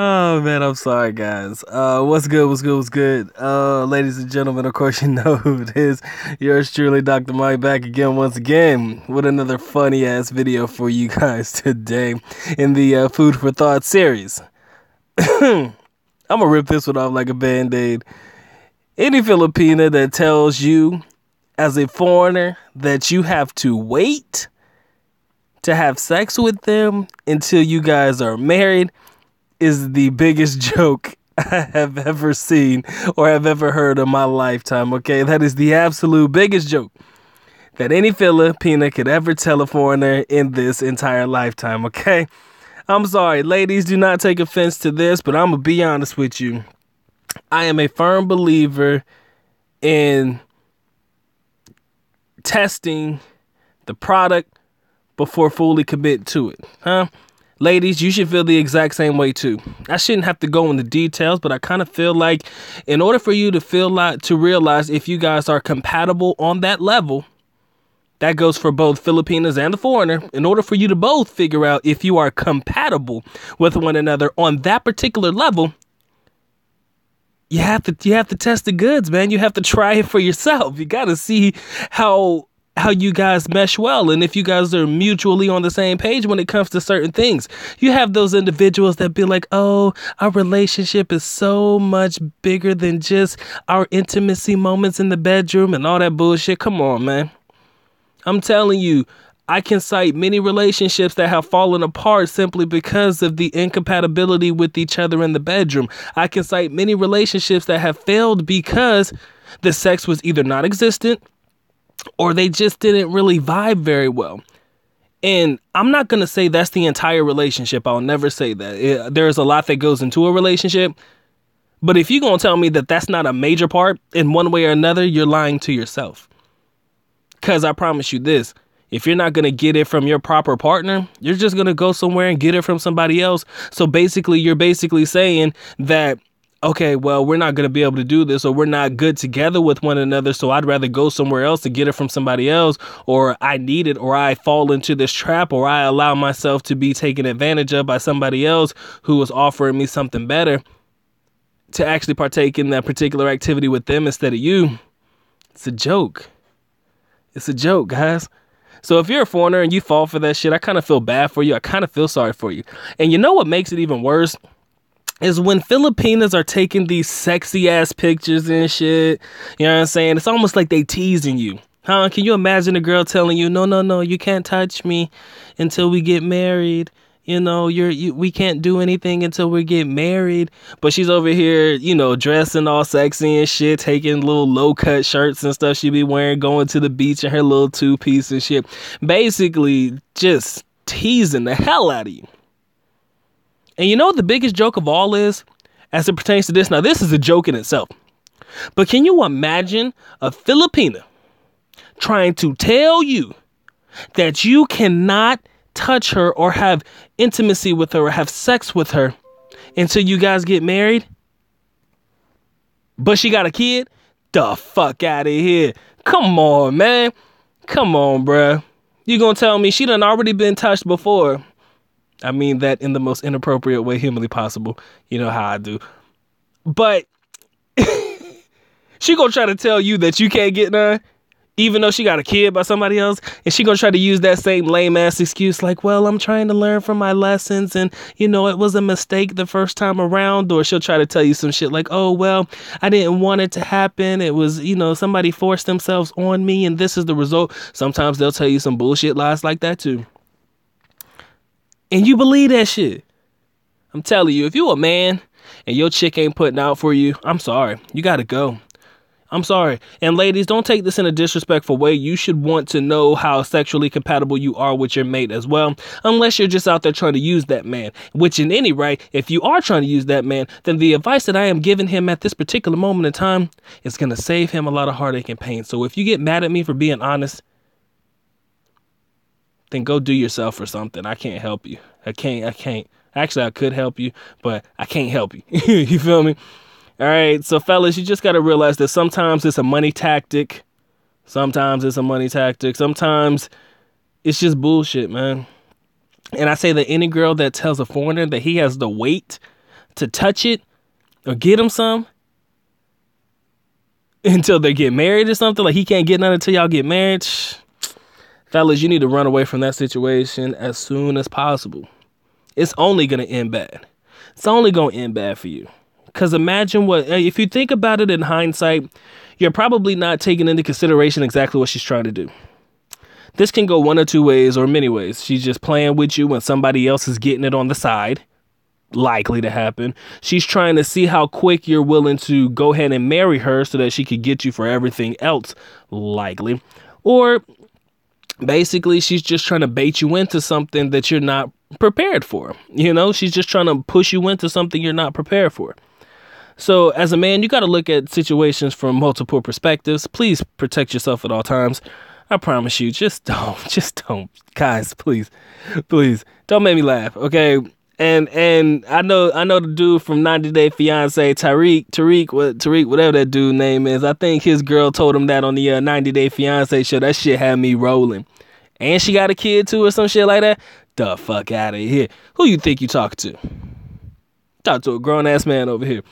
Oh man, I'm sorry guys. What's good, ladies and gentlemen, of course you know who it is. Yours truly, Dr. Mike, back again once again with another funny ass video for you guys today in the Food for Thought series. I'm gonna rip this one off like a band-aid. Any Filipina that tells you as a foreigner that you have to wait to have sex with them until you guys are married is the biggest joke I have ever seen or have ever heard in my lifetime, okay? That is the absolute biggest joke that any Filipina could ever tell a foreigner in this entire lifetime, okay? I'm sorry, ladies, do not take offense to this, but I'm going to be honest with you. I am a firm believer in testing the product before fully commit to it, huh? Ladies, you should feel the exact same way too. I shouldn't have to go into details, but I kind of feel like in order for you to realize if you guys are compatible on that level, that goes for both Filipinas and the foreigner. In order for you to both figure out if you are compatible with one another on that particular level, you have to test the goods, man. You have to try it for yourself. You got to see how you guys mesh well, and if you guys are mutually on the same page when it comes to certain things. You have those individuals that be like, oh, our relationship is so much bigger than just our intimacy moments in the bedroom and all that bullshit. Come on, man. I'm telling you, I can cite many relationships that have fallen apart simply because of the incompatibility with each other in the bedroom. I can cite many relationships that have failed because the sex was either non-existent or they just didn't really vibe very well. And I'm not going to say that's the entire relationship. I'll never say that. There's a lot that goes into a relationship. But if you're going to tell me that that's not a major part in one way or another, you're lying to yourself. Because I promise you this, if you're not going to get it from your proper partner, you're just going to go somewhere and get it from somebody else. So basically, you're basically saying that, okay, well, we're not going to be able to do this, or we're not good together with one another, so I'd rather go somewhere else to get it from somebody else, or I need it, or I fall into this trap, or I allow myself to be taken advantage of by somebody else who is offering me something better to actually partake in that particular activity with them instead of you. It's a joke. It's a joke, guys. So if you're a foreigner and you fall for that shit, I kind of feel bad for you. I kind of feel sorry for you. And you know what makes it even worse? Is when Filipinas are taking these sexy ass pictures and shit. You know what I'm saying? It's almost like they teasing you. Huh? Can you imagine a girl telling you, no, you can't touch me until we get married. You know, we can't do anything until we get married. But she's over here, you know, dressing all sexy and shit, taking little low cut shirts and stuff she be wearing, going to the beach in her little 2-piece and shit. Basically just teasing the hell out of you. And you know what the biggest joke of all is as it pertains to this? Now, this is a joke in itself. But can you imagine a Filipina trying to tell you that you cannot touch her or have intimacy with her or have sex with her until you guys get married? But she got a kid? The fuck out of here. Come on, man. Come on, bruh. You gonna tell me she done already been touched before? I mean that in the most inappropriate way humanly possible. You know how I do. But she gonna try to tell you that you can't get none, even though she got a kid by somebody else. And she gonna try to use that same lame ass excuse like, well, I'm trying to learn from my lessons. And, you know, it was a mistake the first time around. Or she'll try to tell you some shit like, oh, well, I didn't want it to happen. It was, you know, somebody forced themselves on me and this is the result. Sometimes they'll tell you some bullshit lies like that, too. And you believe that shit. I'm telling you, if you a man and your chick ain't putting out for you, I'm sorry. You got to go. I'm sorry. And ladies, don't take this in a disrespectful way. You should want to know how sexually compatible you are with your mate as well. Unless you're just out there trying to use that man. Which in any right, if you are trying to use that man, then the advice that I am giving him at this particular moment in time is going to save him a lot of heartache and pain. So if you get mad at me for being honest, then go do yourself or something. I can't help you. I can't. Actually, I could help you, but I can't help you. You feel me? All right. So, fellas, you just got to realize that sometimes it's a money tactic. Sometimes it's a money tactic. Sometimes it's just bullshit, man. And I say that any girl that tells a foreigner that he has the weight to touch it or get him some until they get married or something, like he can't get none until y'all get married. Fellas, you need to run away from that situation as soon as possible. It's only going to end bad. It's only going to end bad for you. Because imagine if you think about it in hindsight, you're probably not taking into consideration exactly what she's trying to do. This can go one or two ways or many ways. She's just playing with you when somebody else is getting it on the side. Likely to happen. She's trying to see how quick you're willing to go ahead and marry her so that she could get you for everything else. Likely. Or basically, she's just trying to bait you into something that you're not prepared for. You know, she's just trying to push you into something you're not prepared for. So as a man, you got to look at situations from multiple perspectives. Please protect yourself at all times. I promise you, just don't. Guys, please don't make me laugh. Okay. And I know the dude from 90 Day Fiance, Tariq, whatever that dude name is. I think his girl told him that on the 90 Day Fiance show. That shit had me rolling. And she got a kid too or some shit like that. The fuck out of here. Who you think you talking to? Talk to a grown ass man over here.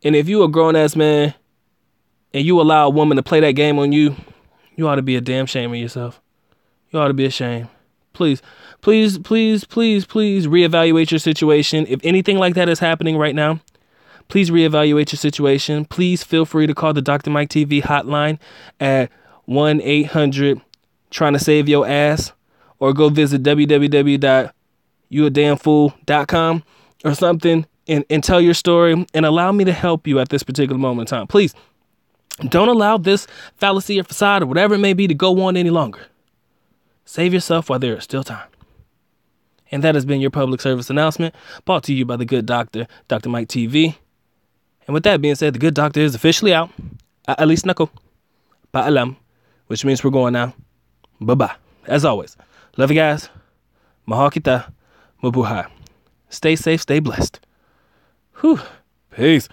And if you a grown ass man and you allow a woman to play that game on you, you ought to be a damn shame of yourself. You ought to be ashamed. Please reevaluate your situation. If anything like that is happening right now, please reevaluate your situation. Please feel free to call the Dr. Mike TV hotline at 1-800 trying to save your ass, or go visit www.youadamnfool.com or something and tell your story and allow me to help you at this particular moment in time. Please don't allow this fallacy or facade or whatever it may be to go on any longer. Save yourself while there is still time. And that has been your public service announcement brought to you by the good doctor, Dr. Mike TV. And with that being said, the good doctor is officially out. At least nako. Paalam. Which means we're going now. Bye-bye. As always, love you guys. Mahal kita. Mabuhay. Stay safe, stay blessed. Whew. Peace.